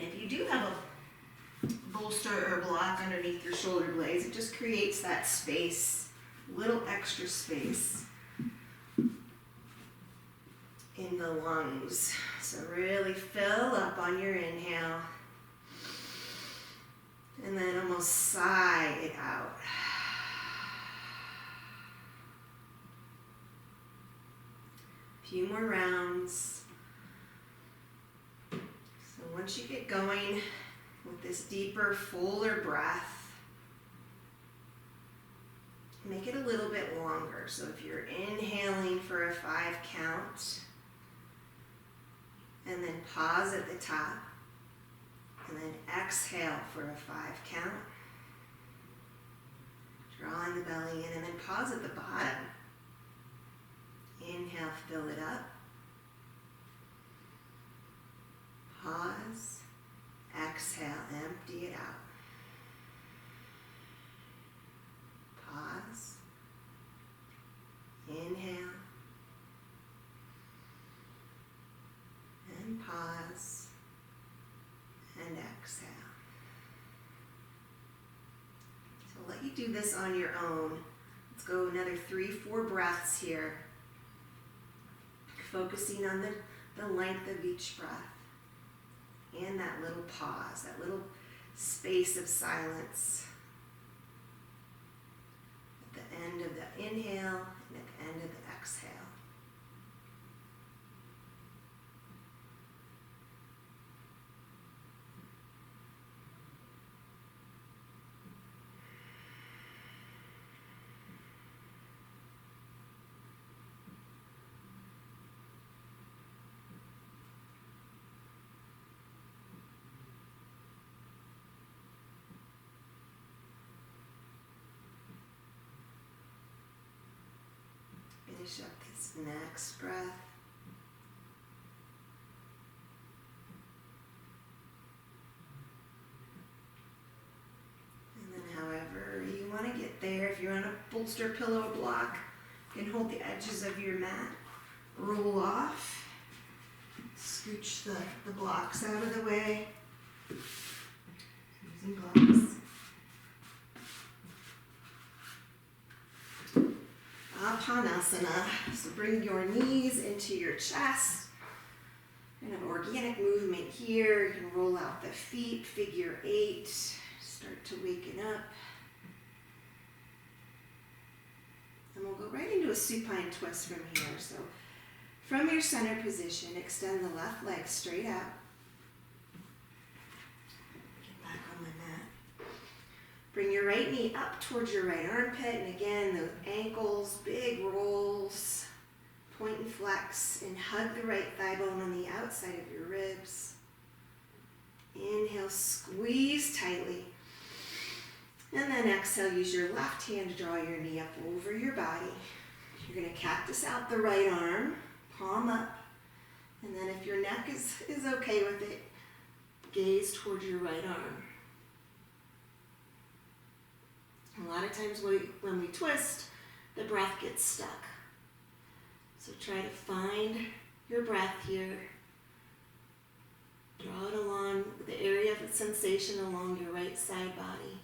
if you do have a bolster or block underneath your shoulder blades, it just creates that space, little extra space in the lungs. So really fill up on your inhale. And then almost sigh it out. A few more rounds. So once you get going with this deeper, fuller breath, make it a little bit longer. So if you're inhaling for a 5 count, and then pause at the top, and then exhale for a 5 count. Drawing the belly in, and then pause at the bottom. Inhale, fill it up. Pause. Exhale, empty it out. Pause. Inhale. And pause. And exhale. So I'll let you do this on your own. Let's go another 3-4 breaths here. Focusing on the length of each breath. And that little pause, that little space of silence. At the end of the inhale and at the end of the exhale. Finish up this next breath. And then however you want to get there, if you're on a bolster, pillow, or block, you can hold the edges of your mat, roll off, scooch the blocks out of the way, using blocks. Apanasana. So bring your knees into your chest. Kind of organic movement here. You can roll out the feet, figure 8. Start to waken up. And we'll go right into a supine twist from here. So from your center position, extend the left leg straight out. Get back on the mat. Bring your right knee up towards your right armpit, and again, the ankles, big rolls, point and flex, and hug the right thigh bone on the outside of your ribs. Inhale, squeeze tightly. And then exhale, use your left hand to draw your knee up over your body. You're going to cactus out the right arm, palm up, and then if your neck is okay with it, gaze towards your right arm. A lot of times when we twist, the breath gets stuck. So try to find your breath here. Draw it along the area of sensation along your right side body.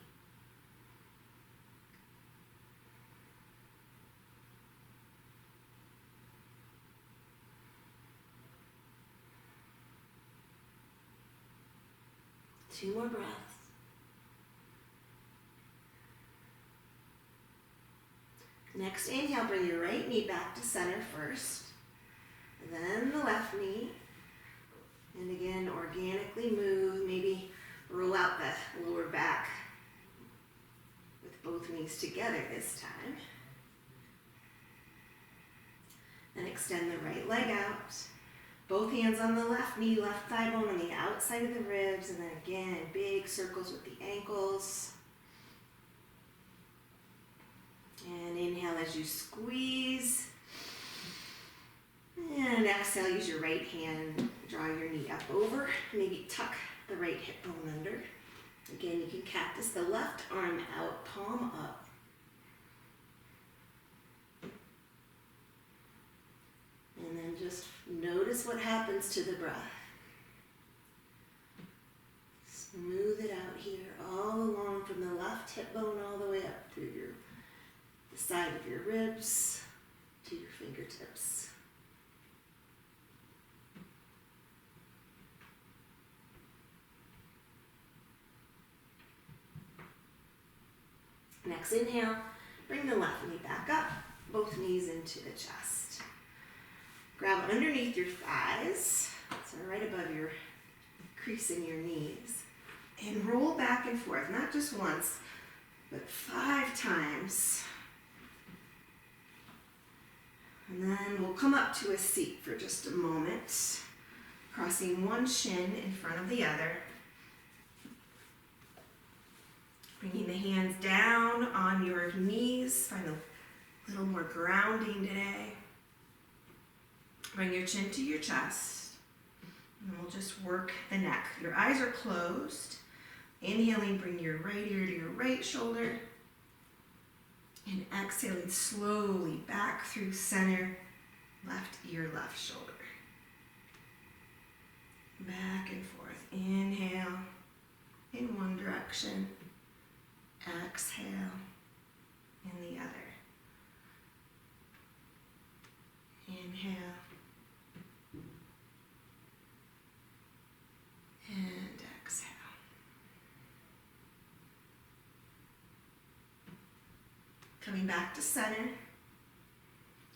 Two more breaths. Next inhale, bring your right knee back to center first, and then the left knee. And again, organically move, maybe roll out the lower back with both knees together this time. Then extend the right leg out. Both hands on the left knee, left thigh bone on the outside of the ribs, and then again, big circles with the ankles. And inhale as you squeeze. And exhale, use your right hand, draw your knee up over, maybe tuck the right hip bone under. Again, you can cactus the left arm out, palm up. And then just notice what happens to the breath. hip bone all the way up through the side of your ribs to your fingertips. Next inhale, bring the left knee back up, both knees into the chest. Grab underneath your thighs, so right above your crease in your knees, and roll back and forth, not just once, but 5 times. And then we'll come up to a seat for just a moment, crossing one shin in front of the other. Bringing the hands down on your knees, find a little more grounding today. Bring your chin to your chest, and we'll just work the neck. Your eyes are closed. Inhaling, bring your right ear to your right shoulder, and exhaling slowly back through center, left ear, left shoulder. Back and forth. Inhale in one direction. Exhale in the other. Inhale. And exhale. Coming back to center.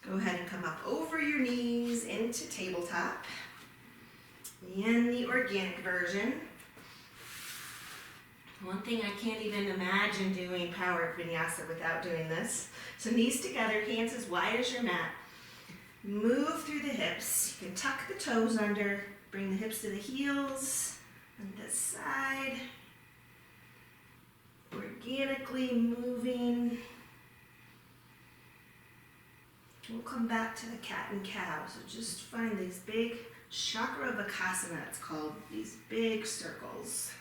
Go ahead and come up over your knees into tabletop. In the organic version. One thing I can't even imagine doing power vinyasa without doing this. So knees together, hands as wide as your mat. Move through the hips. You can tuck the toes under, bring the hips to the heels, and this side. Organically moving. We'll come back to the cat and cow. So just find these big chakra vakasana, it's called, these big circles.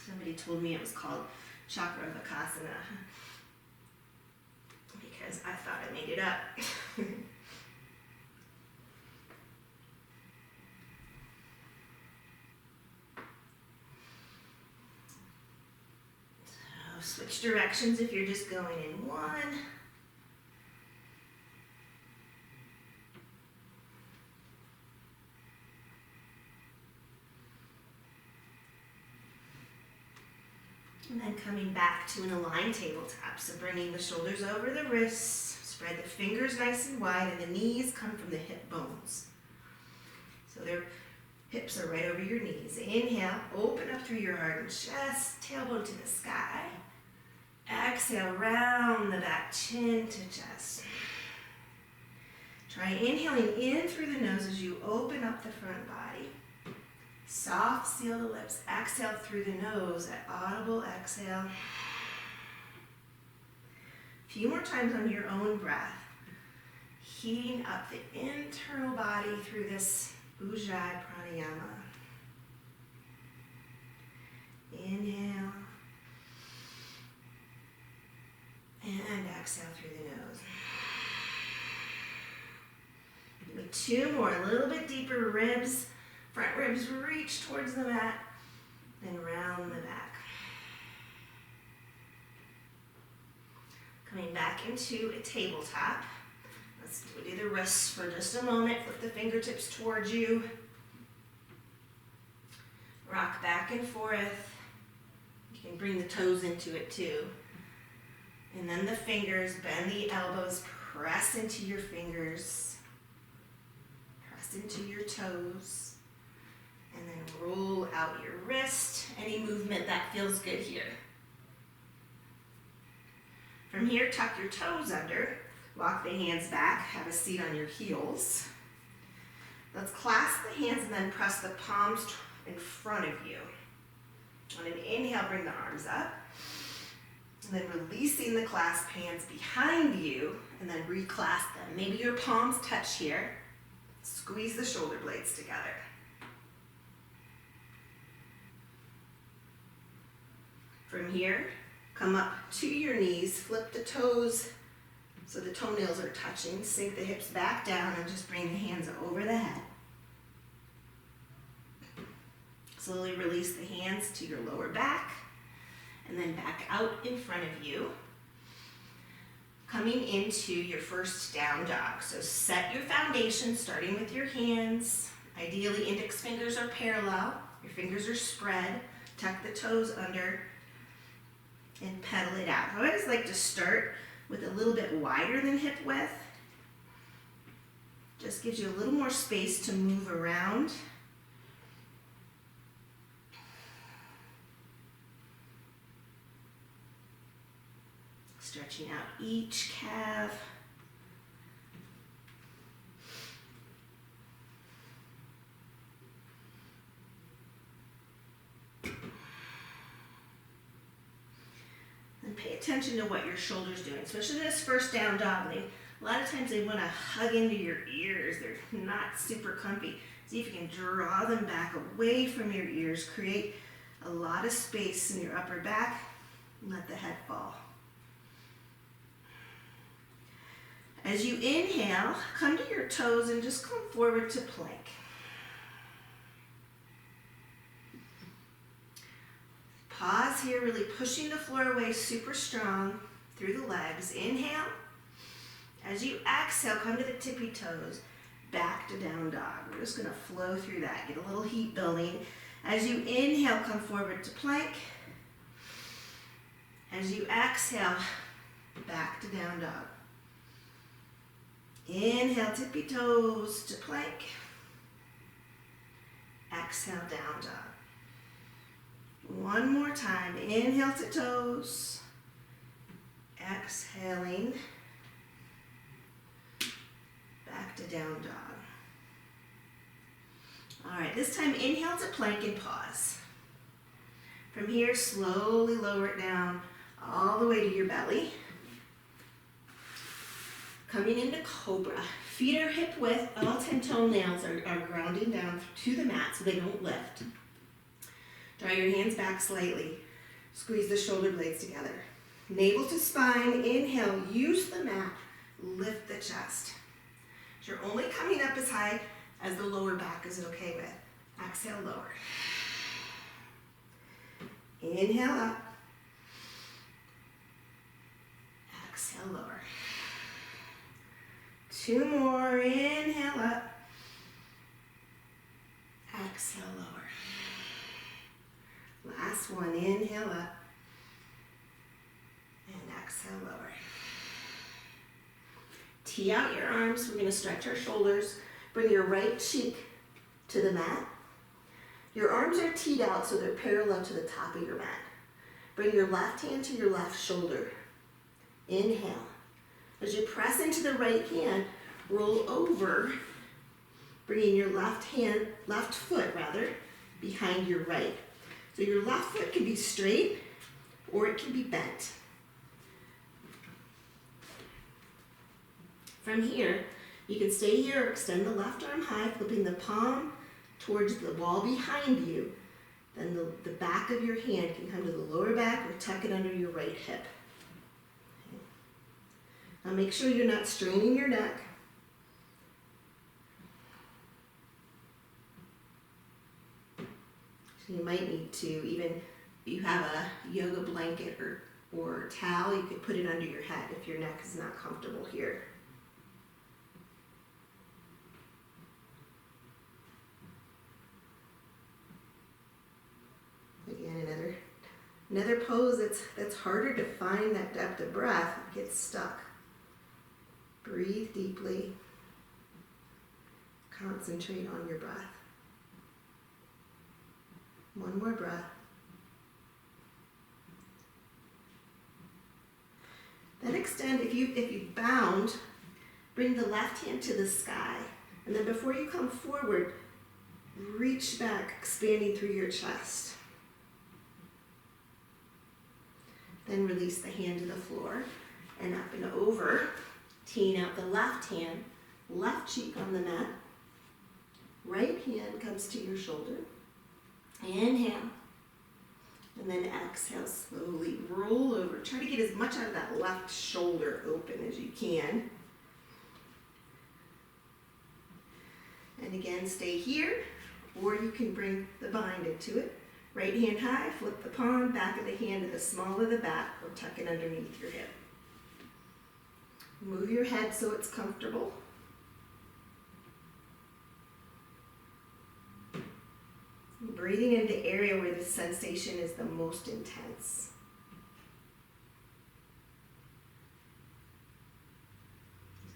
Somebody told me it was called chakra vakasana because I thought I made it up. So switch directions if you're just going in one. And then coming back to an aligned tabletop. So bringing the shoulders over the wrists, spread the fingers nice and wide, and the knees come from the hip bones. So their hips are right over your knees. Inhale, open up through your heart and chest, tailbone to the sky. Exhale, round the back, chin to chest. Try inhaling in through the nose as you open up the front body. Soft, seal the lips. Exhale through the nose, that audible exhale. A few more times on your own breath. Heating up the internal body through this Ujjayi pranayama. Inhale. And exhale through the nose. Maybe 2 more, a little bit deeper. Ribs. Front ribs reach towards the mat, and round the back. Coming back into a tabletop. Let's do the wrists for just a moment. Flip the fingertips towards you. Rock back and forth. You can bring the toes into it too. And then the fingers, bend the elbows, press into your fingers. Press into your toes. And then roll out your wrist. Any movement that feels good here. From here, tuck your toes under. Walk the hands back. Have a seat on your heels. Let's clasp the hands and then press the palms in front of you. On an inhale, bring the arms up. And then releasing the clasped hands behind you. And then reclasp them. Maybe your palms touch here. Squeeze the shoulder blades together. From here, come up to your knees, flip the toes so the toenails are touching, sink the hips back down and just bring the hands over the head. Slowly release the hands to your lower back and then back out in front of you. Coming into your first down dog. So set your foundation starting with your hands. Ideally, index fingers are parallel. Your fingers are spread. Tuck the toes under and pedal it out. I always like to start with a little bit wider than hip width. Just gives you a little more space to move around. Stretching out each calf. And pay attention to what your shoulder's doing, especially this first down dog. A lot of times they want to hug into your ears. They're not super comfy. See if you can draw them back away from your ears. Create a lot of space in your upper back and let the head fall. As you inhale, come to your toes and just come forward to plank. Pause here, really pushing the floor away super strong through the legs. Inhale. As you exhale, come to the tippy toes, back to down dog. We're just gonna flow through that, get a little heat building. As you inhale, come forward to plank. As you exhale, back to down dog. Inhale, tippy toes to plank. Exhale, down dog. One more time. Inhale to toes. Exhaling. Back to down dog. All right, this time inhale to plank and pause. From here, slowly lower it down all the way to your belly. Coming into cobra. Feet are hip width. All 10 toenails are grounding down to the mat so they don't lift. Draw your hands back slightly. Squeeze the shoulder blades together. Navel to spine. Inhale. Use the mat. Lift the chest. You're only coming up as high as the lower back is okay with. Exhale, lower. Inhale up. Exhale, lower. 2 more. Inhale up. Exhale, lower. Last one. Inhale up. And exhale, lower. Tee out your arms. We're going to stretch our shoulders. Bring your right cheek to the mat. Your arms are teed out so they're parallel to the top of your mat. Bring your left hand to your left shoulder. Inhale. As you press into the right hand, roll over, bringing your left foot behind your right. So your left foot can be straight or it can be bent. From here, you can stay here or extend the left arm high, flipping the palm towards the wall behind you. Then the back of your hand can come to the lower back or tuck it under your right hip. Okay. Now make sure you're not straining your neck. So you might need to, even if you have a yoga blanket or towel, you could put it under your head if your neck is not comfortable here. Again, another pose that's harder to find that depth of breath. It gets stuck. Breathe deeply. Concentrate on your breath. One more breath. Then extend, if you bound, bring the left hand to the sky. And then before you come forward, reach back, expanding through your chest. Then release the hand to the floor and up and over, teeing out the left hand, left cheek on the mat. Right hand comes to your shoulder. Inhale. And then exhale, slowly roll over. Try to get as much out of that left shoulder open as you can. And again, stay here or you can bring the bind into it. Right hand high, flip the palm, back of the hand to the small of the back, or tuck it underneath your hip. Move your head so it's comfortable. Breathing into the area where the sensation is the most intense.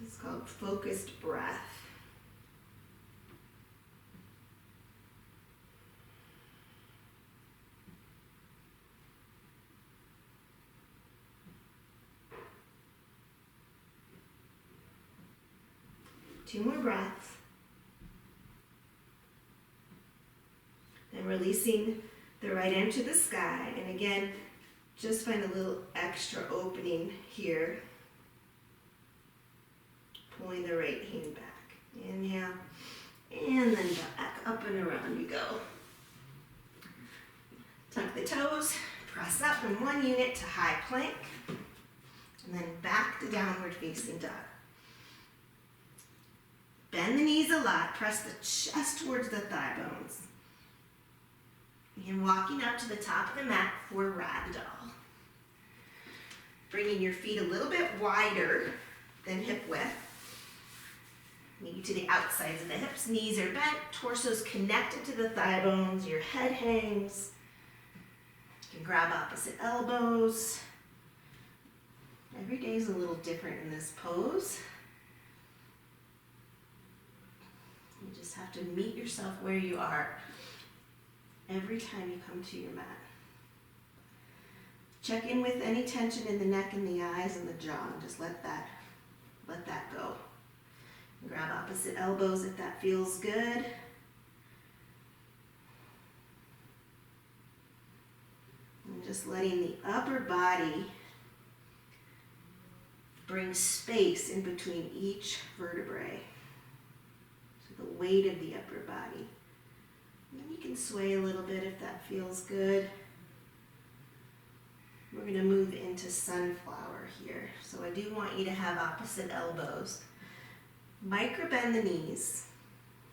This is called focused breath. Two more breaths. And releasing the right arm to the sky. And again, just find a little extra opening here. Pulling the right hand back. Inhale. And then back up and around you go. Tuck the toes. Press up in one unit to high plank. And then back to downward facing dog. Bend the knees a lot. Press the chest towards the thigh bones. And walking up to the top of the mat for ragdoll. Bringing your feet a little bit wider than hip width. Maybe to the outsides of the hips. Knees are bent. Torso's connected to the thigh bones. Your head hangs. You can grab opposite elbows. Every day is a little different in this pose. You just have to meet yourself where you are every time you come to your mat. Check in with any tension in the neck and the eyes and the jaw, and just let that go. Grab opposite elbows if that feels good. And just letting the upper body bring space in between each vertebrae. So the weight of the upper body. And then you can sway a little bit if that feels good. We're going to move into sunflower here. So I do want you to have opposite elbows. Micro bend the knees.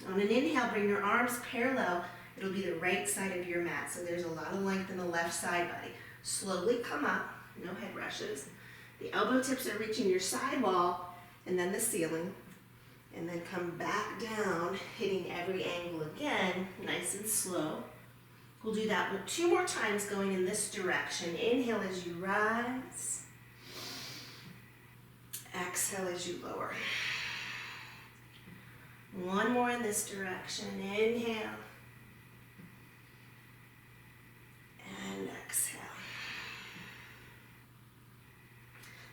On an inhale, bring your arms parallel. It'll be the right side of your mat. So there's a lot of length in the left side body. Slowly come up, no head rushes. The elbow tips are reaching your side wall and then the ceiling. And then come back down, hitting every angle again, nice and slow. We'll do that with 2 more times going in this direction. Inhale as you rise. Exhale as you lower. 1 more in this direction. Inhale. And exhale.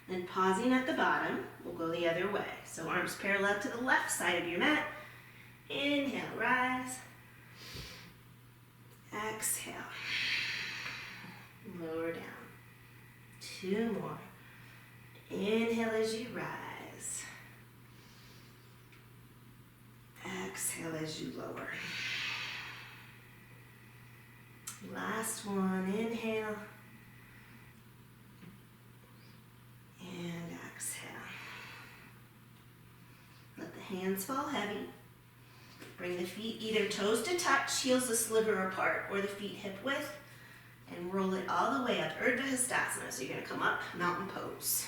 Then pausing at the bottom, we'll go the other way. So arms parallel to the left side of your mat. Inhale, rise. Exhale. Lower down. 2 more. Inhale as you rise. Exhale as you lower. Last one. Inhale. And exhale. Let the hands fall heavy. Bring the feet either toes to touch, heels a sliver apart, or the feet hip width, and roll it all the way up. Urdhva Hastasana. So you're going to come up, mountain pose.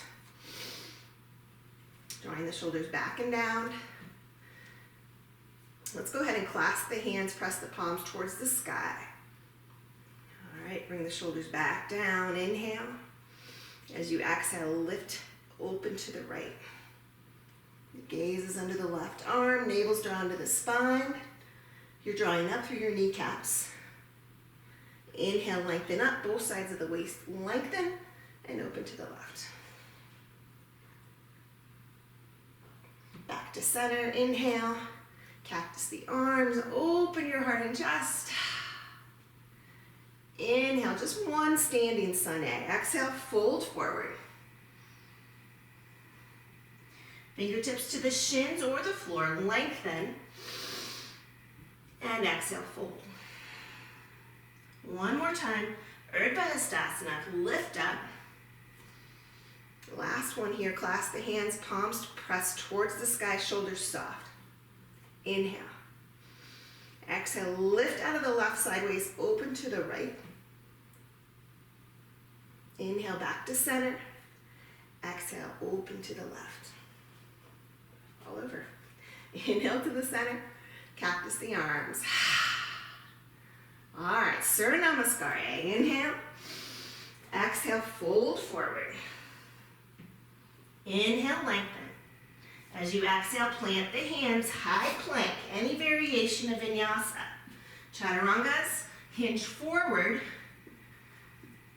Drawing the shoulders back and down. Let's go ahead and clasp the hands, press the palms towards the sky. All right, bring the shoulders back down. Inhale. As you exhale, lift open to the right. The gaze is under the left arm, navel's drawn to the spine. You're drawing up through your kneecaps. Inhale, lengthen up, both sides of the waist lengthen, and open to the left. Back to center, inhale, cactus the arms, open your heart and chest. Inhale, just 1 standing sun egg. Exhale, fold forward. Fingertips to the shins or the floor, lengthen. And exhale, fold. 1 more time, Urdhva Hastasana, lift up. Last one here, clasp the hands, palms pressed towards the sky, shoulders soft. Inhale. Exhale, lift out of the left sideways, open to the right. Inhale, back to center. Exhale, open to the left. All over. Inhale to the center, cactus the arms. All right, Surya Namaskar. Inhale. Exhale, fold forward. Inhale, lengthen. As you exhale, plant the hands, high plank, any variation of Vinyasa. Chaturangas, hinge forward,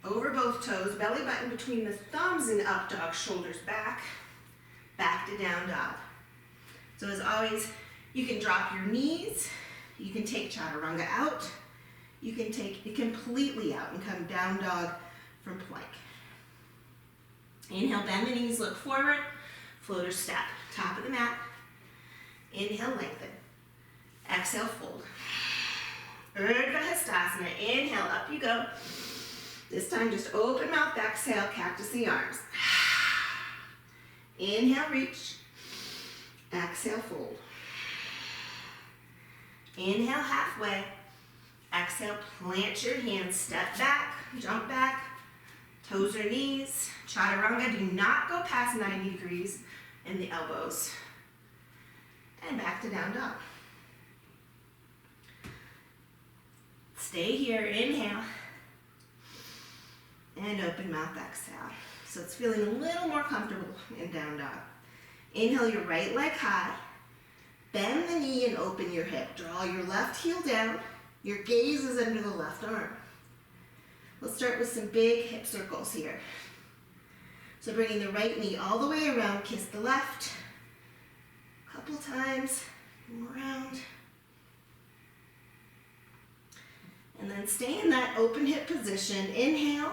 over both toes, belly button between the thumbs and up dog, shoulders back, back to down dog. So as always, you can drop your knees, you can take chaturanga out, you can take it completely out and come down dog from plank. Inhale, bend the knees, look forward, floater step, top of the mat. Inhale, lengthen. Exhale, fold. Urdhva Hastasana. Inhale, up you go. This time just open mouth, exhale, cactus the arms. Inhale, reach. Exhale, fold. Inhale, halfway. Exhale, plant your hands, step back, jump back, toes or knees. Chaturanga, do not go past 90 degrees in the elbows. And back to down dog. Stay here, inhale. And open mouth, exhale. So it's feeling a little more comfortable in down dog. Inhale your right leg high. Bend the knee and open your hip. Draw your left heel down. Your gaze is under the left arm. Let's start with some big hip circles here. So bringing the right knee all the way around, kiss the left. Couple times, around. And then stay in that open hip position. Inhale.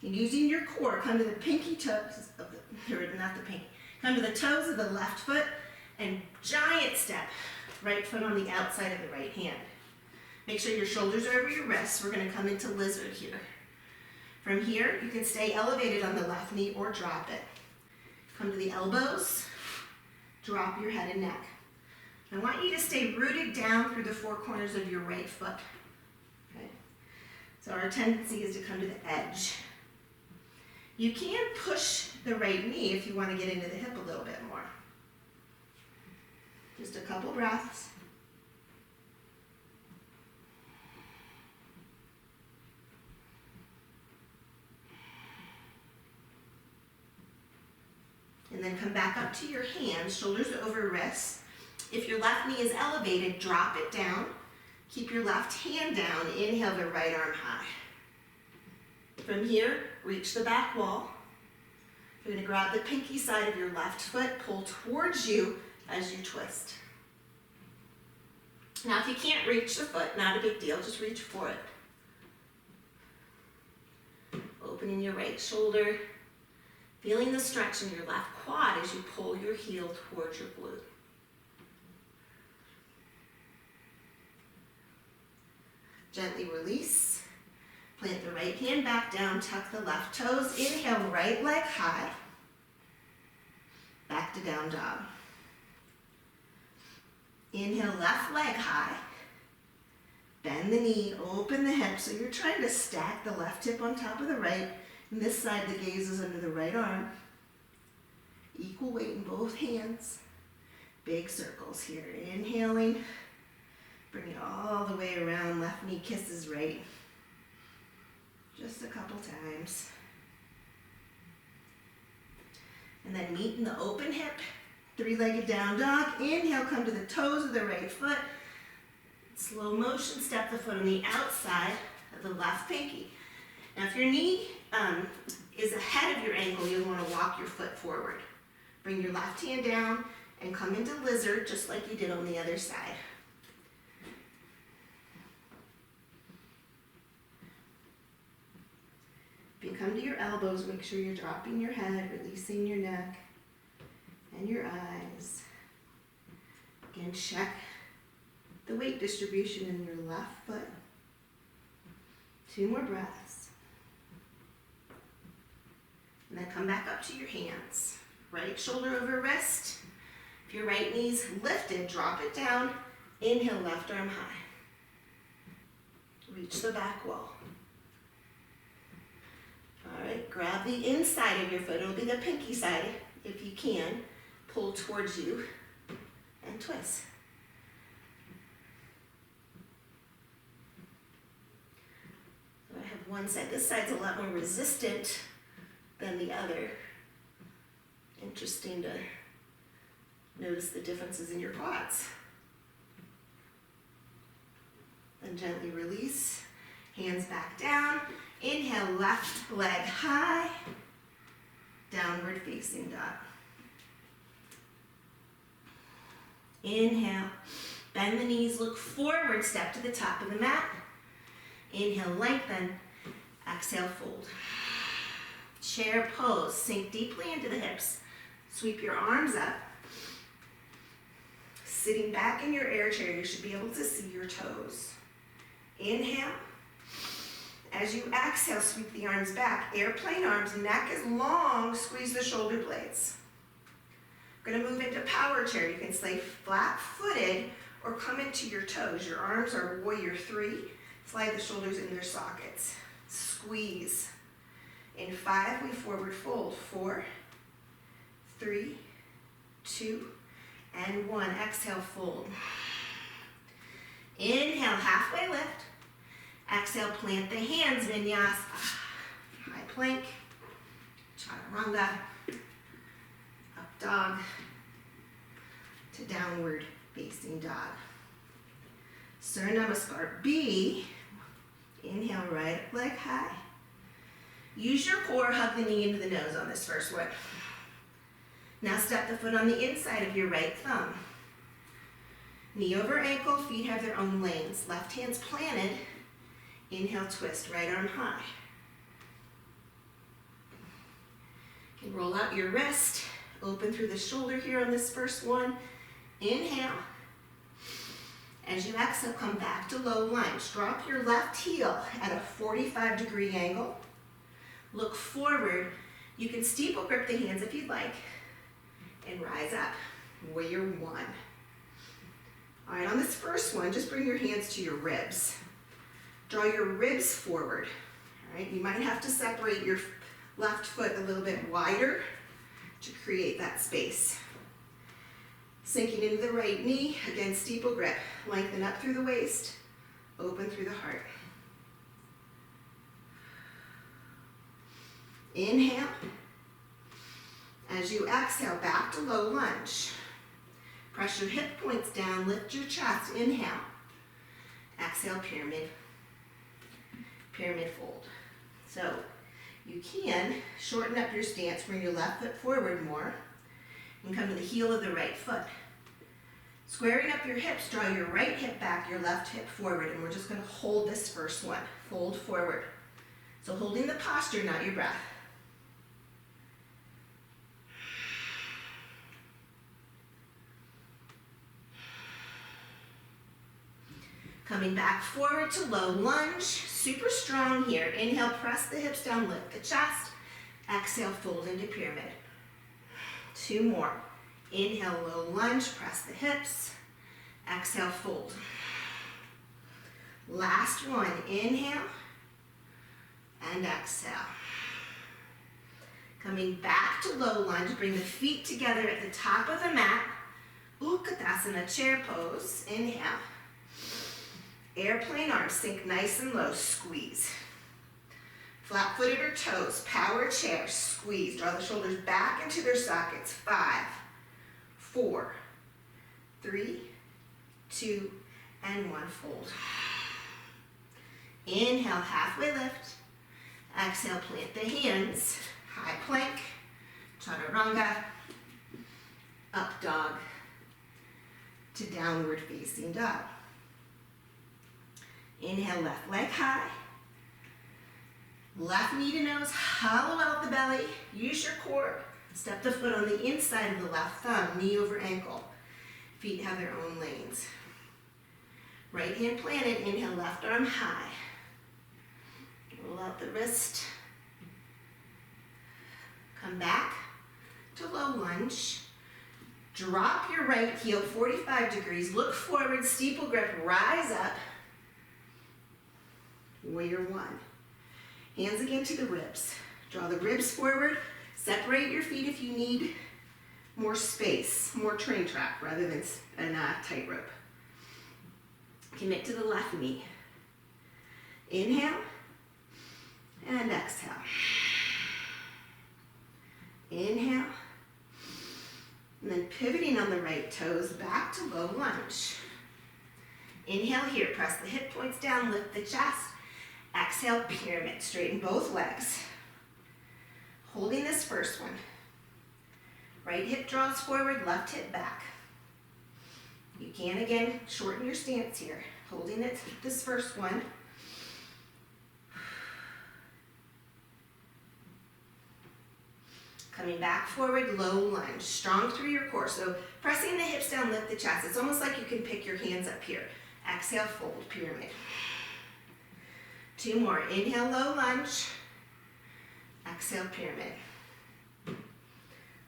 And using your core, come to the pinky toes of the, or not the pinky, come to the toes of the left foot and giant step, right foot on the outside of the right hand. Make sure your shoulders are over your wrists. We're going to come into lizard here. From here, you can stay elevated on the left knee or drop it. Come to the elbows, drop your head and neck. I want you to stay rooted down through the four corners of your right foot. Okay? So our tendency is to come to the edge. You can push the right knee if you want to get into the hip a little bit more. Just a couple breaths. And then come back up to your hands, shoulders over wrists. If your left knee is elevated, drop it down. Keep your left hand down. Inhale the right arm high. From here, reach the back wall. You're going to grab the pinky side of your left foot, pull towards you as you twist. Now if you can't reach the foot, not a big deal, just reach for it. Opening your right shoulder. Feeling the stretch in your left quad as you pull your heel towards your glute. Gently release. Plant the right hand back down, tuck the left toes. Inhale, right leg high. Back to down dog. Inhale, left leg high. Bend the knee, open the hip. So you're trying to stack the left hip on top of the right. And this side, the gaze is under the right arm. Equal weight in both hands. Big circles here. Inhaling. Bring it all the way around. Left knee kisses right. Just a couple times. And then meet in the open hip. Three-legged down dog. Inhale, come to the toes of the right foot. Slow motion, step the foot on the outside of the left pinky. Now if your knee is ahead of your ankle, you'll want to walk your foot forward. Bring your left hand down and come into lizard just like you did on the other side. If you come to your elbows, make sure you're dropping your head, releasing your neck and your eyes. Again, check the weight distribution in your left foot. 2 more breaths. And then come back up to your hands. Right shoulder over wrist. If your right knee's lifted, drop it down Inhale, left arm high. Reach the back wall. All right, grab the inside of your foot. It'll be the pinky side if you can. Pull towards you and twist. So I have one side. This side's a lot more resistant than the other. Interesting to notice the differences in your quads. Then gently release, hands back down. Inhale, left leg high, downward facing dog. Inhale, bend the knees, look forward, step to the top of the mat. Inhale, lengthen, exhale, fold. Chair pose, sink deeply into the hips. Sweep your arms up. Sitting back in your air chair, you should be able to see your toes. Inhale. As you exhale, sweep the arms back. Airplane arms, neck is long, squeeze the shoulder blades. We're gonna move into power chair. You can stay flat-footed or come into your toes. Your arms are warrior 3. Slide the shoulders in their sockets. Squeeze. In 5, we forward fold. 4, 3, 2, and 1. Exhale, fold. Inhale, halfway lift. Exhale, plant the hands, Vinyasa. High plank, chaturanga, up dog, to downward facing dog. Surya Namaskar. B, inhale, right leg high. Use your core, hug the knee into the nose on this first one. Now step the foot on the inside of your right thumb. Knee over ankle, feet have their own lanes. Left hand's planted. Inhale, twist, right arm high. And roll out your wrist, open through the shoulder here on this first one. Inhale. As you exhale, come back to low lunge. Drop your left heel at a 45-degree angle. Look forward. You can steeple grip the hands if you'd like. And rise up, warrior 1. All right, on this first one, just bring your hands to your ribs. Draw your ribs forward. All right, you might have to separate your left foot a little bit wider to create that space. Sinking into the right knee, again, steeple grip. Lengthen up through the waist, open through the heart. Inhale. As you exhale, back to low lunge. Press your hip points down, lift your chest. Inhale. Exhale, pyramid. Pyramid fold. So you can shorten up your stance, bring your left foot forward more, and come to the heel of the right foot. Squaring up your hips, draw your right hip back, your left hip forward, and we're just going to hold this first one. Fold forward. So holding the posture, not your breath. Coming back forward to low lunge, super strong here. Inhale, press the hips down, lift the chest. Exhale, fold into pyramid. 2 more. Inhale, low lunge, press the hips. Exhale, fold. Last one, inhale and exhale. Coming back to low lunge, bring the feet together at the top of the mat. Utkatasana, chair pose. Inhale. Airplane arms, sink nice and low, squeeze. Flat-footed or toes, power chair, squeeze. Draw the shoulders back into their sockets. 5, 4, 3, 2, and 1, fold. Inhale, halfway lift. Exhale, plant the hands. High plank, chaturanga, up dog, to downward facing dog. Inhale, left leg high. Left knee to nose, hollow out the belly. Use your core. Step the foot on the inside of the left thumb, knee over ankle. Feet have their own lanes. Right hand planted, inhale, left arm high. Roll out the wrist. Come back to low lunge. Drop your right heel 45 degrees, look forward, steeple grip, rise up. Warrior one. Hands again to the ribs. Draw the ribs forward, separate your feet if you need more space, more train track rather than a tightrope. Commit to the left knee. Inhale and exhale. Inhale. And then pivoting on the right toes, back to low lunge. Inhale here, press the hip points down, lift the chest. Exhale, pyramid, straighten both legs. Holding this first one. Right hip draws forward, left hip back. You can, again, shorten your stance here. Holding it, this first one. Coming back forward, low lunge, strong through your core. So pressing the hips down, lift the chest. It's almost like you can pick your hands up here. Exhale, fold, pyramid. Two more. Inhale, low lunge. Exhale, pyramid.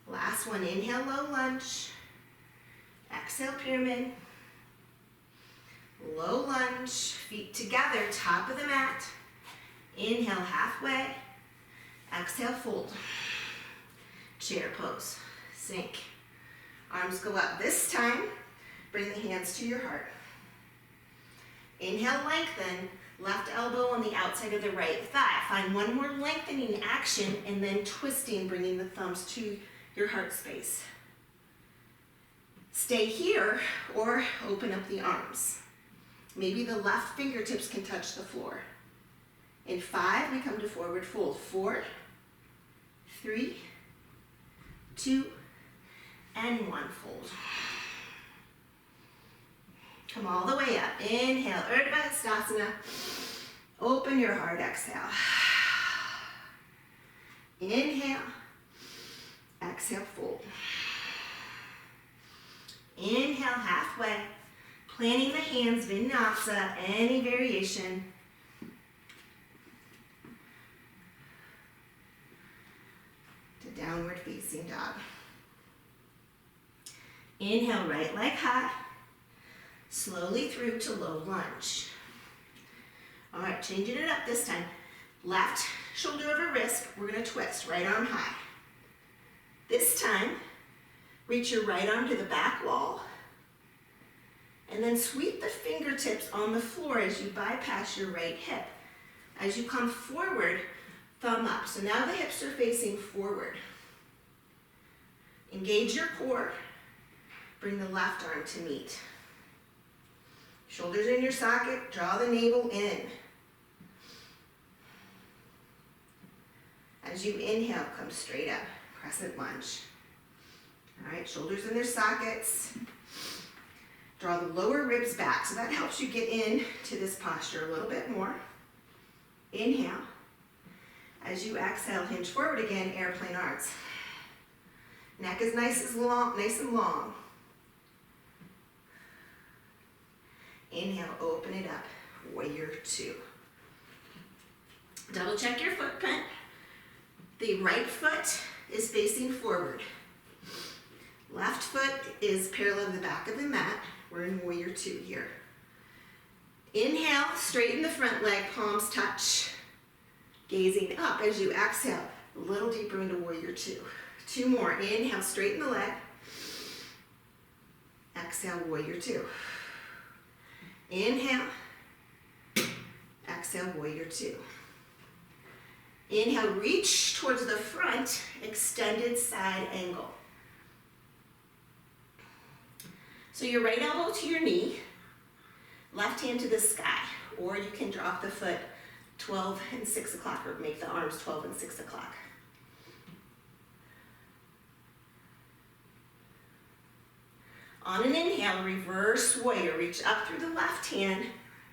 Last one. Inhale, low lunge. Exhale, pyramid. Low lunge. Feet together, top of the mat. Inhale, halfway. Exhale, fold. Chair pose. Sink. Arms go up. This time, bring the hands to your heart. Inhale, lengthen. Left elbow on the outside of the right thigh. Find one more lengthening action and then twisting, bringing the thumbs to your heart space. Stay here or open up the arms. Maybe the left fingertips can touch the floor. In 5, we come to forward fold. 4, 3, 2, and 1, fold. Come all the way up. Inhale, Urdhva Hastasana. Open your heart, exhale. Inhale, exhale, fold. Inhale, halfway. Planting the hands, Vinyasa, any variation. To downward facing dog. Inhale, right leg high. Slowly through to low lunge. All right, changing it up this time. Left shoulder over wrist, we're gonna twist, right arm high. This time, reach your right arm to the back wall, and then sweep the fingertips on the floor as you bypass your right hip. As you come forward, thumb up. So now the hips are facing forward. Engage your core. Bring the left arm to meet. Shoulders in your socket, draw the navel in. As you inhale, come straight up, crescent lunge. All right, shoulders in their sockets. Draw the lower ribs back, so that helps you get into this posture a little bit more. Inhale. As you exhale, hinge forward again, airplane arms. Neck is nice and long. Inhale, open it up, warrior two. Double check your footprint. The right foot is facing forward. Left foot is parallel to the back of the mat. We're in warrior two here. Inhale, straighten the front leg, palms touch. Gazing up as you exhale, a little deeper into warrior two. 2 more, inhale, straighten the leg. Exhale, warrior two. Inhale, exhale, warrior two. Inhale, reach towards the front, extended side angle. So your right elbow to your knee, left hand to the sky, or you can drop the foot 12 and 6 o'clock, or make the arms 12 and 6 o'clock. On an inhale, reverse warrior. Reach up through the left hand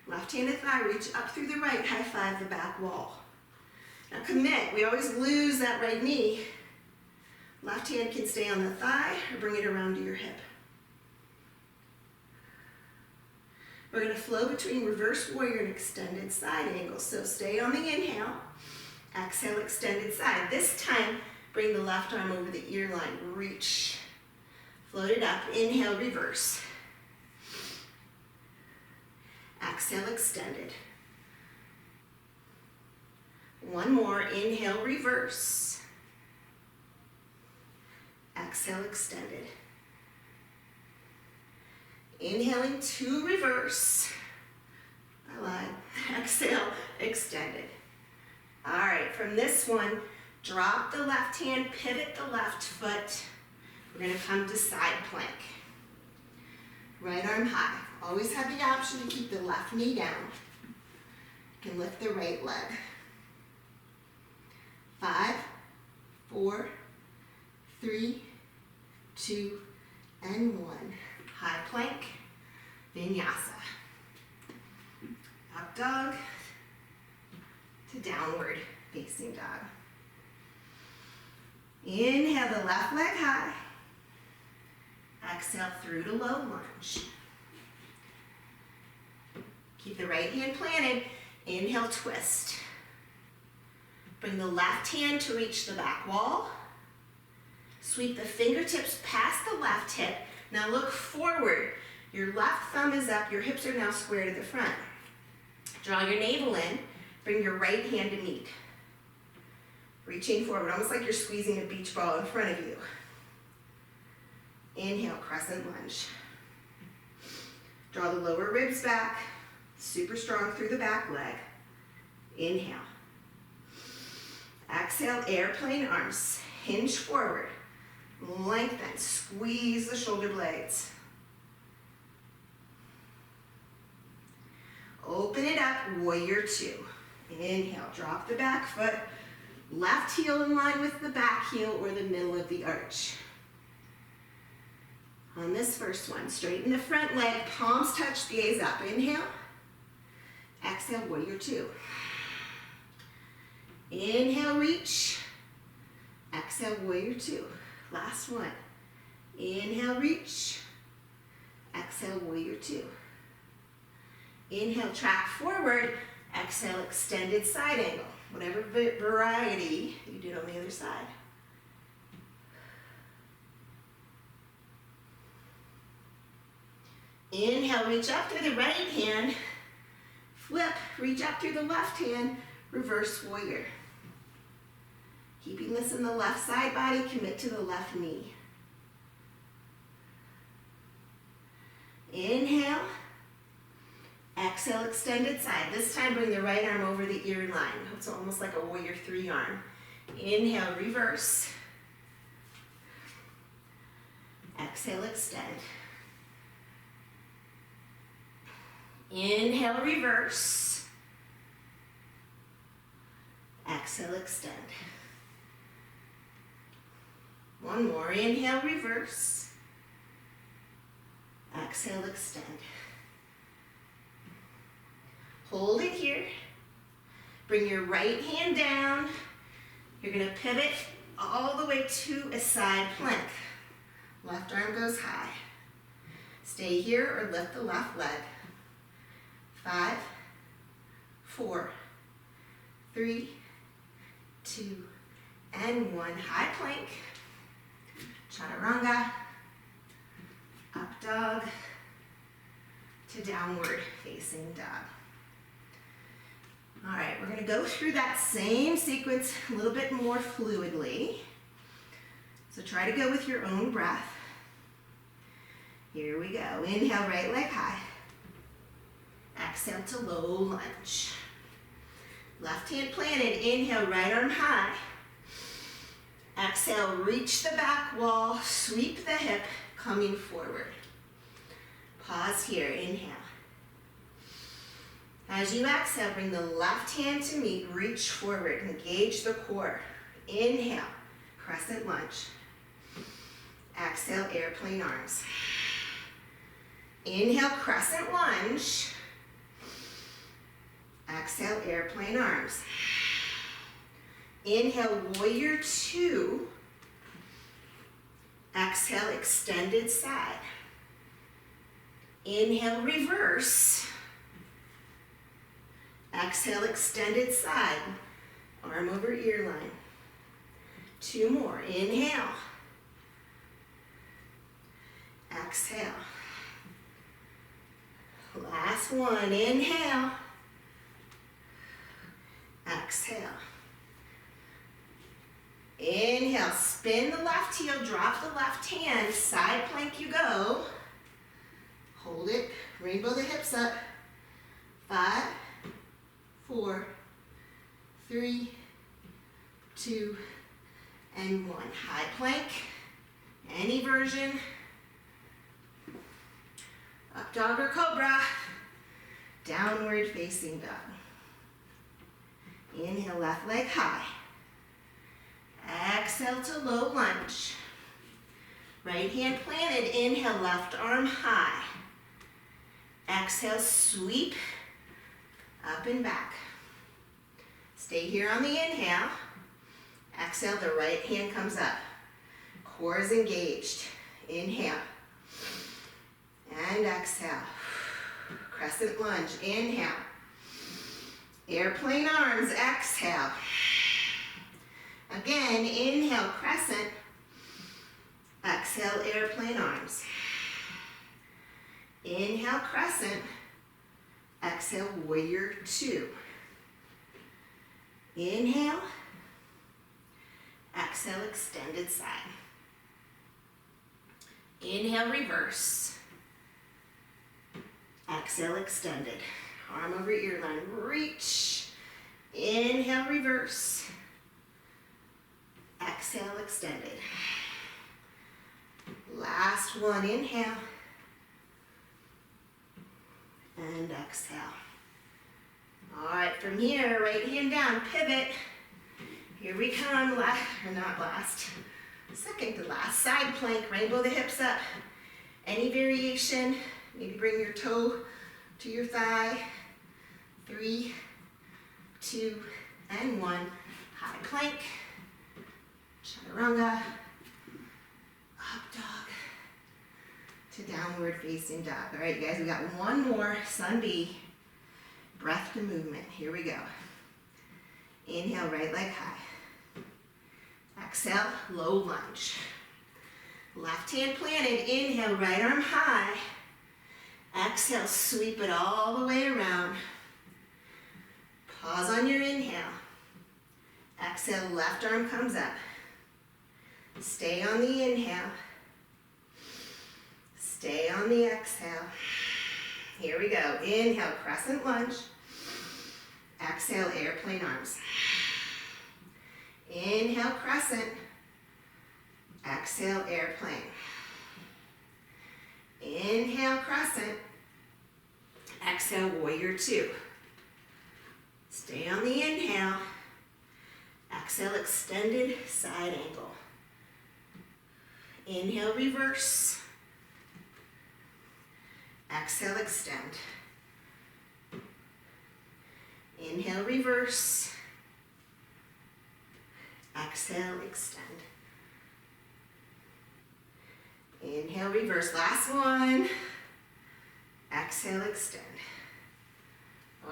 to thigh, reach up through the right, high five the back wall. Now commit, we always lose that right knee. Left hand can stay on the thigh or bring it around to your hip. We're gonna flow between reverse warrior and extended side angle. So stay on the inhale, exhale, extended side. This time, bring the left arm over the ear line, reach. Float it up. Inhale, reverse. Exhale, extended. One more. Inhale, reverse. Exhale, extended. Inhaling to reverse. I lied. Exhale, extended. All right, from this one, drop the left hand, pivot the left foot. We're gonna come to side plank. Right arm high. Always have the option to keep the left knee down. You can lift the right leg. 5, 4, 3, 2, and 1. High plank, Vinyasa. Up dog to downward facing dog. Inhale the left leg high. Exhale through to low lunge. Keep the right hand planted. Inhale, twist. Bring the left hand to reach the back wall. Sweep the fingertips past the left hip. Now look forward. Your left thumb is up. Your hips are now square to the front. Draw your navel in. Bring your right hand to meet. Reaching forward, almost like you're squeezing a beach ball in front of you. Inhale, crescent lunge. Draw the lower ribs back. Super strong through the back leg. Inhale. Exhale, airplane arms. Hinge forward. Lengthen. Squeeze the shoulder blades. Open it up, warrior two. Inhale, drop the back foot. Left heel in line with the back heel or the middle of the arch. On this first one, straighten the front leg, palms touch, gaze up. Inhale. Exhale, warrior two. Inhale, reach. Exhale, warrior two. Last one. Inhale, reach. Exhale, warrior two. Inhale, track forward. Exhale, extended side angle. Whatever variety you did on the other side. Inhale, reach up through the right hand. Flip, reach up through the left hand. Reverse warrior. Keeping this in the left side body, commit to the left knee. Inhale. Exhale, extended side. This time bring the right arm over the ear line. It's almost like a warrior three arm. Inhale, reverse. Exhale, extend. Inhale, reverse. Exhale, extend. One more. Inhale, reverse. Exhale, extend. Hold it here. Bring your right hand down. You're going to pivot all the way to a side plank. Left arm goes high. Stay here or lift the left leg. 5, 4, 3, 2, and 1. High plank. Chaturanga. Up dog to downward facing dog. All right, we're going to go through that same sequence a little bit more fluidly. So try to go with your own breath. Here we go. Inhale, right leg high. Exhale to low lunge. Left hand planted. Inhale, right arm high. Exhale, reach the back wall. Sweep the hip, coming forward. Pause here. Inhale. As you exhale, bring the left hand to meet, reach forward, engage the core. Inhale, crescent lunge. Exhale, airplane arms. Inhale, crescent lunge. Exhale, airplane arms. Inhale, warrior two. Exhale, extended side. Inhale, reverse. Exhale, extended side. Arm over ear line. 2 more. Inhale. Exhale. Last one, inhale. Exhale. Inhale, spin the left heel, drop the left hand, side plank you go. Hold it, rainbow the hips up. 5, 4, 3, 2, and 1. High plank, any version. Up dog or cobra, downward facing dog. Inhale, left leg high. Exhale to low lunge. Right hand planted, inhale, left arm high. Exhale, sweep up and back. Stay here on the inhale. Exhale, the right hand comes up. Core is engaged. Inhale. And exhale. Crescent lunge. Inhale. Airplane arms. Exhale. Again, inhale, crescent. Exhale, airplane arms. Inhale, crescent. Exhale, warrior 2. Inhale. Exhale, extended side. Inhale, reverse. Exhale, extended. Arm over ear line, reach. Inhale, reverse. Exhale, extended. Last one, inhale. And exhale. All right, from here, right hand down, pivot. Here we come, second to last. Side plank, rainbow the hips up. Any variation, maybe bring your toe to your thigh. 3, 2, and 1. High plank. Chaturanga, up dog to downward facing dog. All right, guys, we got one more, sun B, breath to movement. Here we go. Inhale, right leg high. Exhale, low lunge. Left hand planted, inhale, right arm high. Exhale, sweep it all the way around. Pause on your inhale. Exhale, left arm comes up. Stay on the inhale. Stay on the exhale. Here we go. Inhale, crescent lunge. Exhale, airplane arms. Inhale, crescent. Exhale, airplane. Inhale, crescent. Exhale, warrior 2. Stay on the inhale. Exhale, extended side angle. Inhale, reverse. Exhale, extend. Inhale, reverse. Exhale, extend. Inhale, reverse. Last one. Exhale, extend.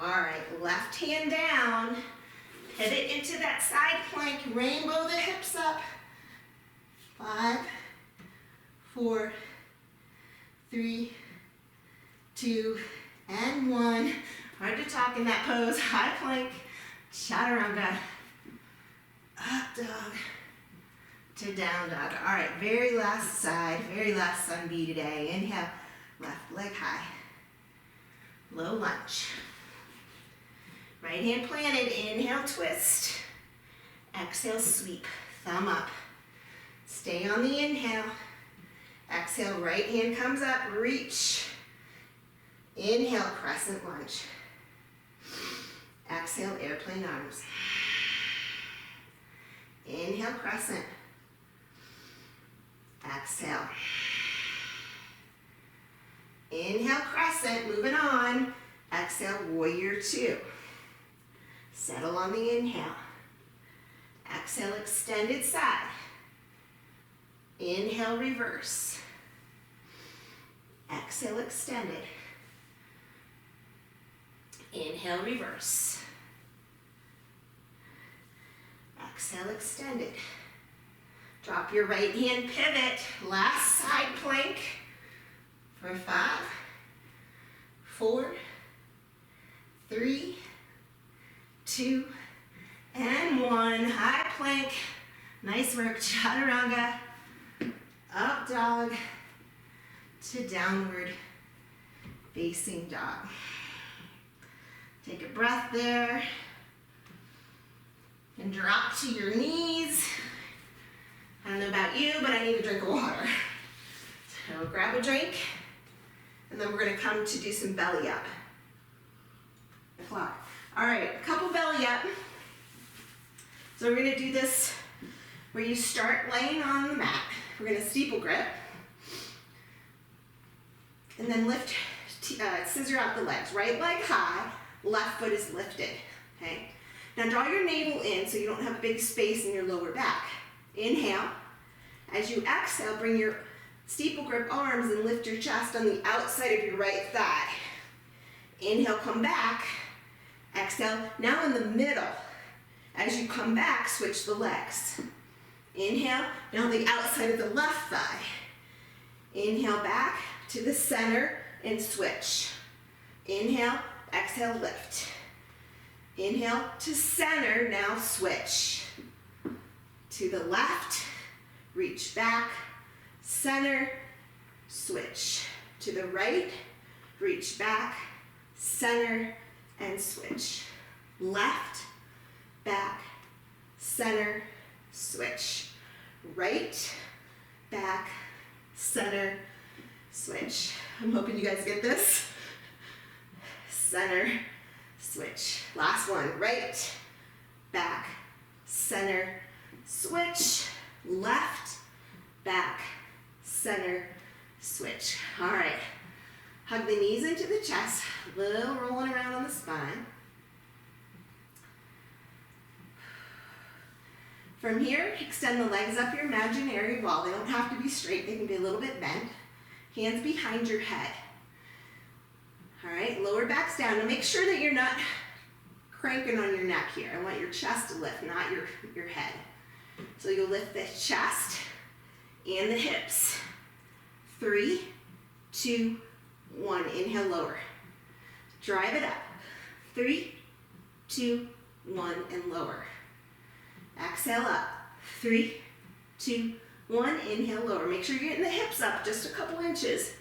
All right, left hand down. Pivot into that side plank. Rainbow the hips up. 5, 4, 3, 2, and 1. Hard to talk in that pose. High plank, chaturanga, up dog to down dog. All right, very last side, very last sun B today. Inhale, left leg high, low lunge. Right hand planted, inhale, twist. Exhale, sweep, thumb up. Stay on the inhale. Exhale, right hand comes up, reach. Inhale, crescent lunge. Exhale, airplane arms. Inhale, crescent. Exhale. Inhale, crescent, moving on. Exhale, warrior 2. Settle on the inhale. Exhale, extended side. Inhale, reverse. Exhale, extended. Inhale, reverse. Exhale, extended. Drop your right hand, pivot. Last side plank. For 5, 4, 3, 2, and 1. High plank. Nice work. Chaturanga. Up dog to downward facing dog. Take a breath there. And drop to your knees. I don't know about you, but I need a drink of water. So grab a drink, and then we're gonna come to do some belly up. All right, a couple belly up. So we're gonna do this where you start laying on the mat. We're gonna steeple grip, and then lift, scissor out the legs. Right leg high, left foot is lifted, okay? Now draw your navel in so you don't have a big space in your lower back. Inhale. As you exhale, bring your steeple grip arms and lift your chest on the outside of your right thigh. Inhale, come back. Exhale, now in the middle. As you come back, switch the legs. Inhale, now the outside of the left thigh. Inhale back to the center and switch. Inhale, exhale, lift. Inhale to center, now switch. To the left, reach back, center, switch. To the right, reach back, center, and switch. Left, back, center, switch. Right, back, center, switch. I'm hoping you guys get this. Center, switch. Last one. Right, back, center, switch. Left, back, center, switch. All right. Hug the knees into the chest. Little rolling around on the spine. From here, extend the legs up your imaginary wall. They don't have to be straight. They can be a little bit bent. Hands behind your head. All right, lower back's down. Now make sure that you're not cranking on your neck here. I want your chest to lift, not your head. So you'll lift the chest and the hips. 3, 2, 1. Inhale, lower. Drive it up. 3, 2, 1, and lower. Exhale up. 3, 2, 1. Inhale, lower. Make sure you're getting the hips up just a couple inches.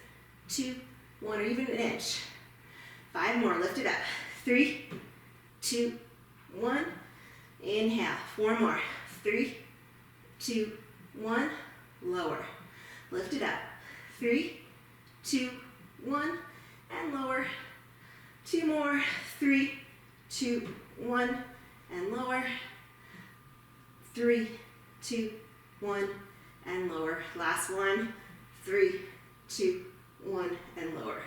2, 1, or even an inch. 5 more. Lift it up. 3, 2, 1. Inhale. 4 more. 3, 2, 1. Lower. Lift it up. 3, 2, 1. And lower. 2 more. 3, 2, 1. And lower. 3, 2, 1. And lower. Last one. 3, 2, 1. And lower.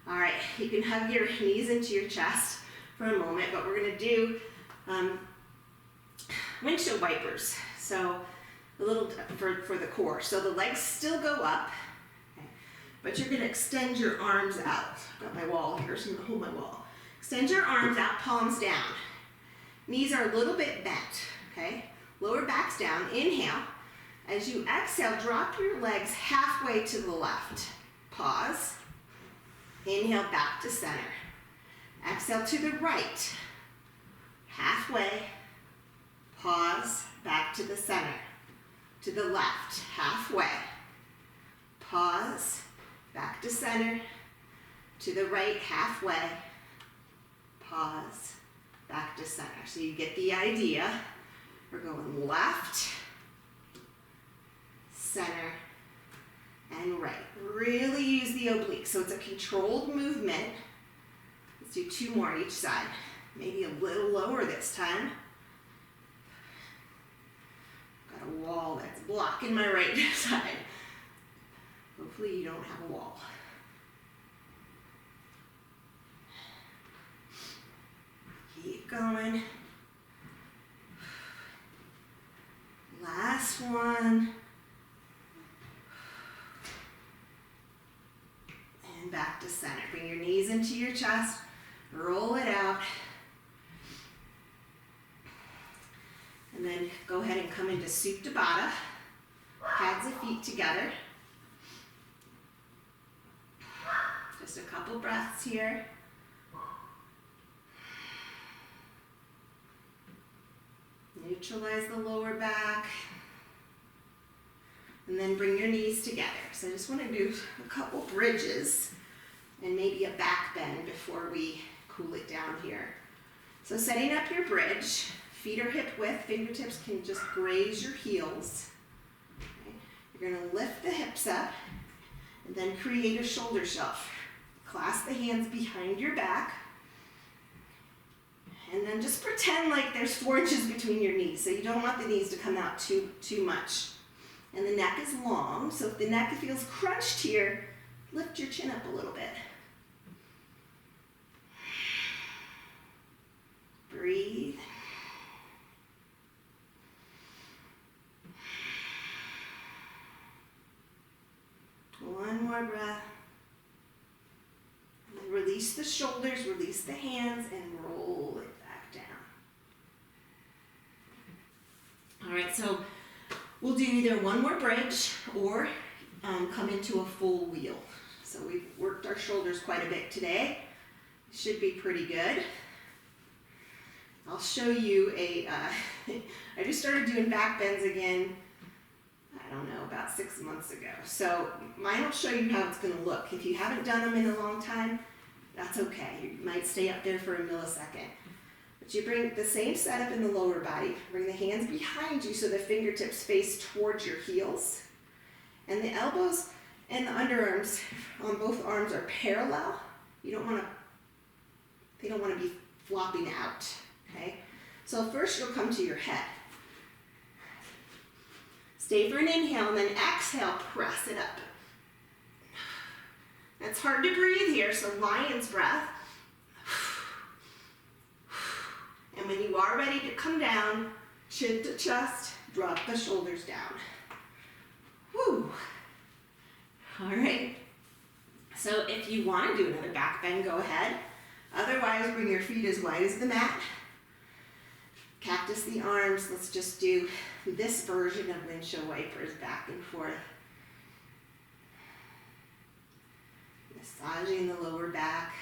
All right, you can hug your knees into your chest for a moment, but we're gonna do windshield wipers. So a little for the core. So the legs still go up, okay, but you're gonna extend your arms out. I've got my wall here, so I'm gonna hold my wall. Extend your arms out, palms down. Knees are a little bit bent, okay? Lower back's down, inhale. As you exhale, drop your legs halfway to the left. Pause. Inhale back to center. Exhale to the right. Halfway. Pause. Back to the center. To the left. Halfway. Pause. Back to center. To the right. Halfway. Pause. Back to center. So you get the idea. We're going left, center, and right. Really use the obliques. So it's a controlled movement. Let's do 2 more on each side. Maybe a little lower this time. Got a wall that's blocking my right side. Hopefully you don't have a wall. Keep going. Last one. And back to center. Bring your knees into your chest. Roll it out. And then go ahead and come into Supta Baddha. Pads of feet together. Just a couple breaths here. Neutralize the lower back. And then bring your knees together. So I just want to do a couple bridges and maybe a back bend before we cool it down here. So setting up your bridge, feet are hip width, fingertips can just graze your heels. Okay. You're going to lift the hips up and then create a shoulder shelf. Clasp the hands behind your back. And then just pretend like there's 4 inches between your knees. So you don't want the knees to come out too much. And the neck is long, so if the neck feels crunched here, lift your chin up a little bit. Breathe. One more breath. And then release the shoulders, release the hands, and roll it back down. All right, so we'll do either one more bridge or come into a full wheel. So we've worked our shoulders quite a bit today. Should be pretty good. I'll show you I just started doing back bends again, I don't know, about 6 months ago. So mine will show you how it's going to look. If you haven't done them in a long time, that's okay. You might stay up there for a millisecond. But you bring the same setup in the lower body. Bring the hands behind you so the fingertips face towards your heels. And the elbows and the underarms on both arms are parallel. They don't want to be flopping out. Okay? So first you'll come to your head. Stay for an inhale and then exhale, press it up. It's hard to breathe here, so lion's breath. And when you are ready to come down, chin to chest, drop the shoulders down. Whew. All right. So if you want to do another back bend, go ahead. Otherwise, bring your feet as wide as the mat. Cactus the arms. Let's just do this version of windshield wipers back and forth. Massaging the lower back.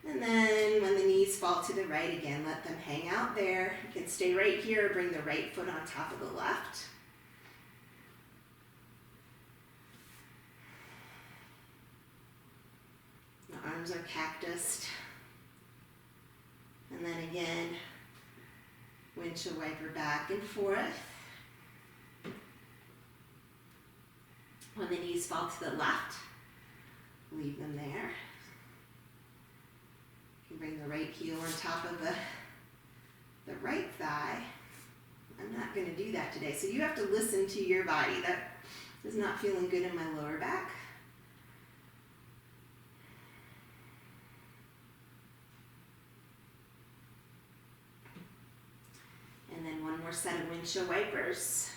And then when the knees fall to the right again, let them hang out there. You can stay right here, bring the right foot on top of the left. The arms are cactused. And then again, windshield wiper back and forth. When the knees fall to the left, leave them there. You can bring the right heel on top of the right thigh. I'm not going to do that today, so you have to listen to your body. That is not feeling good in my lower back. And then one more set of windshield wipers.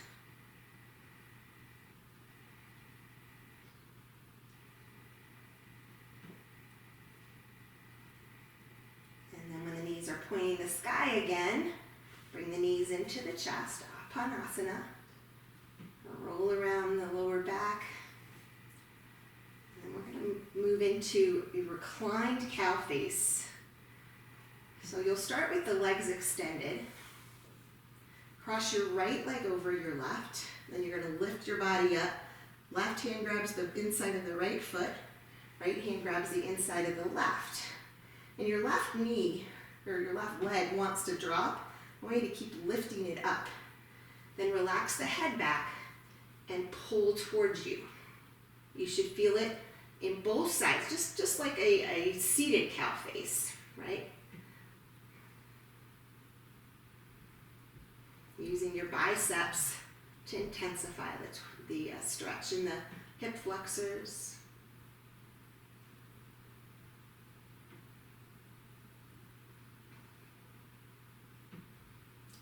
And then when the knees are pointing the sky again, bring the knees into the chest, Apanasana. Roll around the lower back. And then we're going to move into a reclined cow face. So you'll start with the legs extended. Cross your right leg over your left. Then you're going to lift your body up. Left hand grabs the inside of the right foot. Right hand grabs the inside of the left. And your left knee, or your left leg, wants to drop. I want you to keep lifting it up. Then relax the head back and pull towards you. You should feel it in both sides, just like a seated cow face, right? Using your biceps to intensify the stretch in the hip flexors.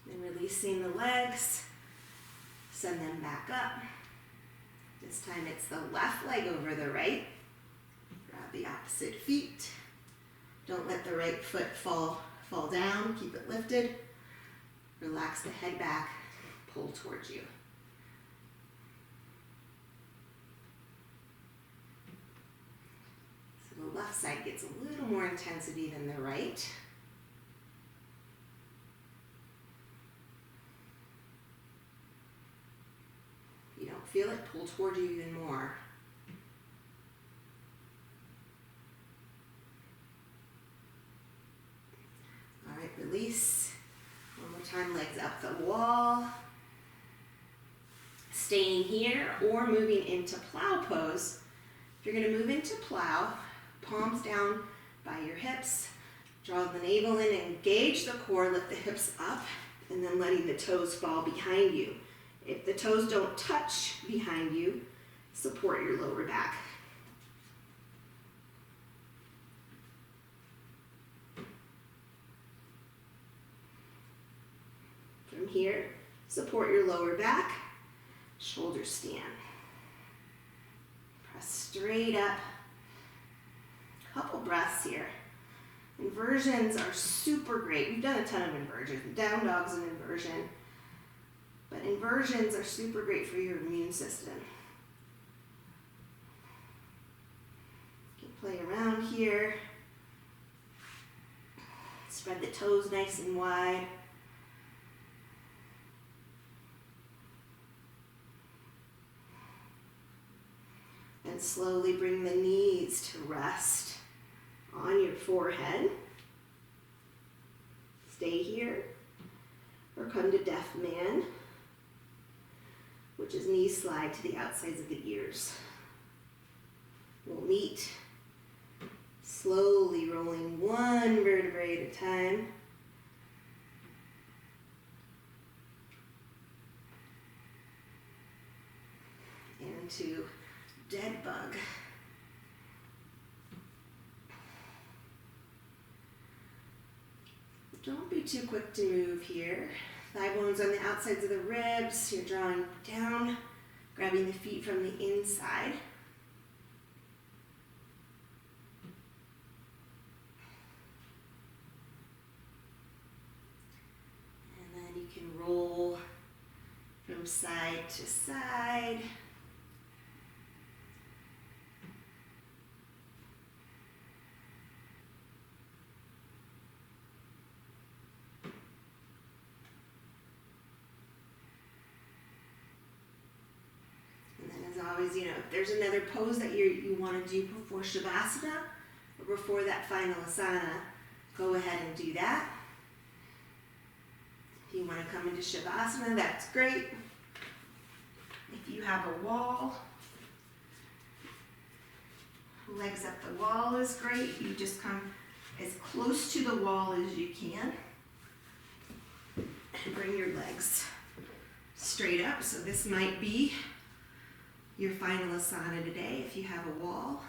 Then releasing the legs, send them back up. This time it's the left leg over the right. Grab the opposite feet. Don't let the right foot fall down. Keep it lifted. Relax the head back. Pull towards you. left side gets a little more intensity than the right. If you don't feel it, pull toward you even more. All right, release. One more time, legs up the wall. Staying here or moving into plow pose. If you're going to move into plow, palms down by your hips, draw the navel in, engage the core, lift the hips up, and then letting the toes fall behind you. If the toes don't touch behind you, support your lower back. From here, support your lower back, shoulders stand. Press straight up. Couple breaths here. Inversions are super great. We've done a ton of inversions. Down dog's an inversion. But inversions are super great for your immune system. You can play around here. Spread the toes nice and wide. And slowly bring the knees to rest on your forehead. Stay here or come to deaf man, which is knees slide to the outsides of the ears. We'll meet slowly rolling one vertebrae at a time. Into dead bug. Don't be too quick to move here. Thigh bones on the outsides of the ribs. You're drawing down, grabbing the feet from the inside. And then you can roll from side to side. Always, if there's another pose that you want to do before Shavasana or before that final asana, go ahead and do that. If you want to come into Shavasana, that's great. If you have a wall, legs up the wall is great. You just come as close to the wall as you can and bring your legs straight up. So this might be your final asana today if you have a wall.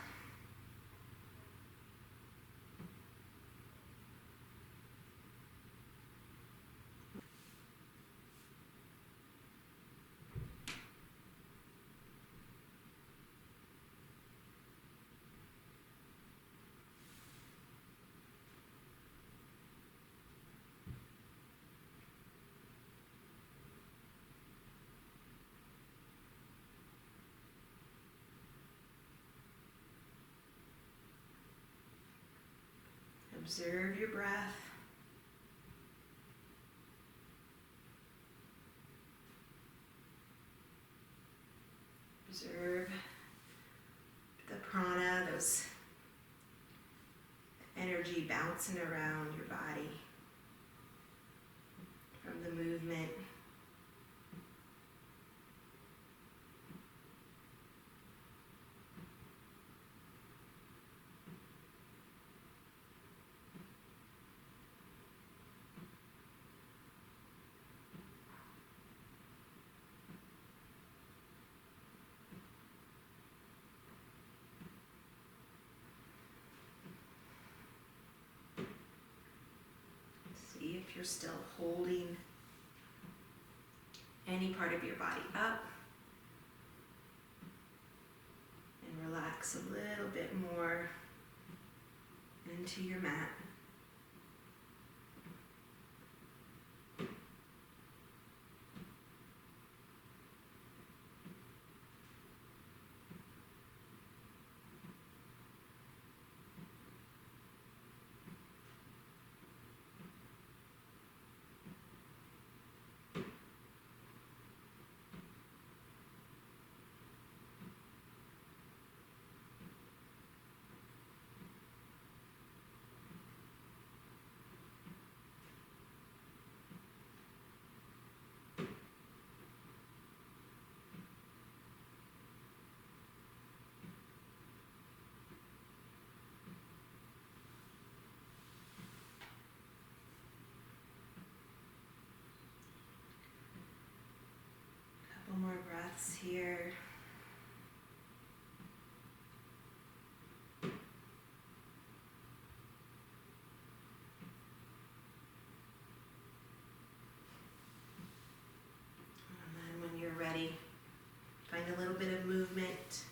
Observe your breath. Observe the prana, those energy bouncing around your body from the movement. See if you're still holding any part of your body up. And relax a little bit more into your mat. breaths here. And then when you're ready, find a little bit of movement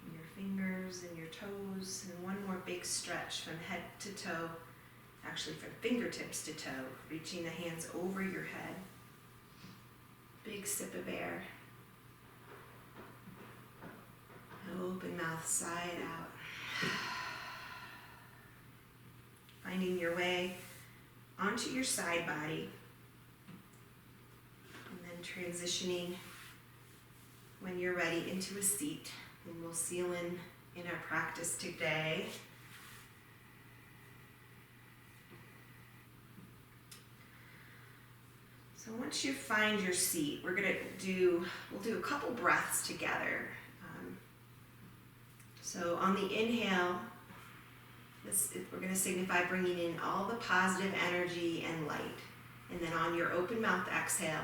in your fingers and your toes, and one more big stretch from head to toe, actually from fingertips to toe, reaching the hands over your head. Big sip of air. Open mouth, side out. Finding your way onto your side body, and then transitioning when you're ready into a seat. And we'll seal in our practice today. So once you find your seat, we'll do a couple breaths together. So on the inhale, we're going to signify bringing in all the positive energy and light. And then on your open mouth exhale,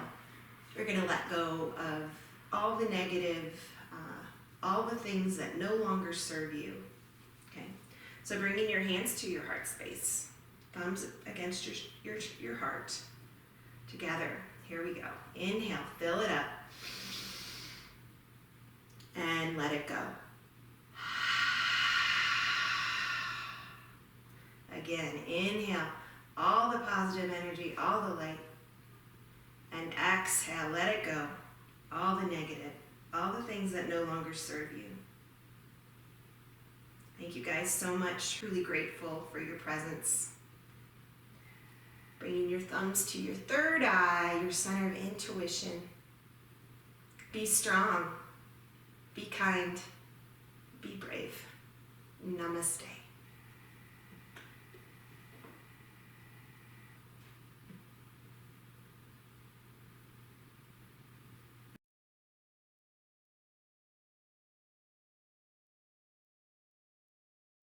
you're going to let go of all the negative, all the things that no longer serve you. Okay. So bringing your hands to your heart space, thumbs against your heart. Together, here we go. Inhale, fill it up, and let it go. Again, inhale, all the positive energy, all the light, and exhale, let it go, all the negative, all the things that no longer serve you. Thank you guys so much. Truly grateful for your presence. Bringing your thumbs to your third eye, your center of intuition. Be strong, be kind, be brave. Namaste.